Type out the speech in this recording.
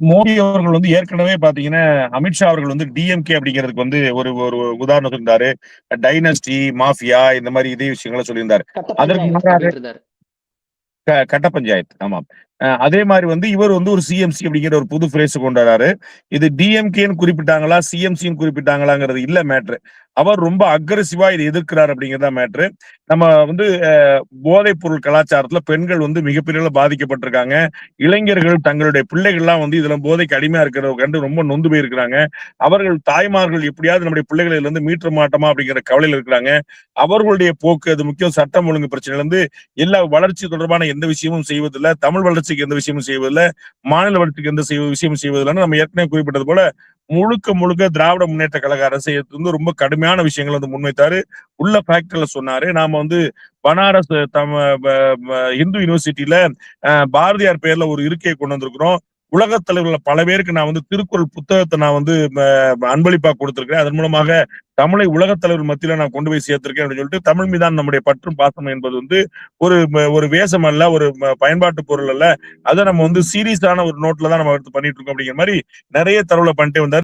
மோடி அவர்கள் வந்து ஏற்கனவே பாத்தீங்கன்னா, அமித்ஷா அவர்கள் வந்து டிஎம்கே அப்படிங்கிறதுக்கு வந்து ஒரு ஒரு உதாரணம் சொல்லியிருந்தாரு. டைனஸ்டி, மாஃபியா இந்த மாரி இதே விஷயங்கள சொல்லியிருந்தாரு. கட்ட அதற்கு பஞ்சாயத்து மாறாக அப்படின்னு இருந்தாரு. கட்ட பஞ்சாயத்து. ஆமாம். அதே மாரி வந்து இவர் வந்து ஒரு சிஎம்சி அப்படிங்கிற ஒரு புது ஃப்ரேஸ் கொண்டு வராரு. இது டிஎம்கேன்னு குறிப்பிட்டாங்களா, சிஎம்சின்னு குறிப்பிட்டாங்களாங்கிறது இல்ல மேட்ரு. அவர் ரொம்ப அக்ரெசிவா இத எதிர்க்கிறார் அப்படிங்கிறது தான் மேட்ரு. நம்ம வந்து போதைப் பொருள் கலாச்சாரத்துல பெண்கள் வந்து மிகப்பெரிய அளவுல பாதிக்கப்பட்டிருக்காங்க. இளைஞர்கள் தங்களுடைய பிள்ளைகள்லாம் வந்து இதுல போதைக்கு அடிமையா இருக்கிறத கண்டு ரொம்ப நொந்து போயிருக்கிறாங்க. அவர்கள் தாய்மார்கள் எப்படியாவது நம்முடைய பிள்ளைகள இதுலருந்து மீட்ற மாட்டோமா அப்படிங்கிற கவலையில இருக்கிறாங்க. அவர்களுடைய போக்கு அது முக்கியம் சட்டம் ஒழுங்கு பிரச்சனையிலருந்து எல்லா வளர்ச்சி தொடர்பான எந்த விஷயமும் செய்வதில்ல. தமிழ் வளர்ச்சிக்கு எந்த விஷயமும் செய்வதில்ல. மாநில வளர்ச்சிக்கு எந்த விஷயமும் செய்வதில்லன்னு நம்ம ஏற்கனவே குறிப்பிட்டது போல, முழுக்க முழுக்க திராவிட முன்னேற்ற கழக அரசு வந்து ரொம்ப கடுமையான விஷயங்கள வந்து முன்வைத்தாரு. உள்ள ஃபேக்ட்ல சொன்னாரு. நாம வந்து பனாரஸ் ப ப இந்து யூனிவர்சிட்டில பாரதியார் பேர்ல ஒரு இருக்கைய கொண்டு வந்திருக்கிறோம். உலகத் தலைவர்கள்ல பல பேருக்கு நான் வந்து திருக்குறள் புத்தகத்த நான் வந்து அன்பளிப்பா குடுத்திருக்கிறேன். அதன் மூலமாக தமிழை உலகத் தலைவர் மத்தியில நான் கொண்டு போய் சேர்த்திருக்கேன் அப்படின்னு சொல்லிட்டு, தமிழ் மீதான நம்முடைய பற்றும் பாசமும் என்பது வந்து ஒரு வேஷம் அல்ல, ஒரு பயன்பாட்டு பொருள் அல்ல. அத நம்ம வந்து சீரியஸான ஒரு நோட்ல தான் நம்ம எடுத்து பண்ணிட்டு இருக்கோம் அப்படிங்கிற மாரி நெறைய தரவுல பண்ணிட்டே வந்தாரு.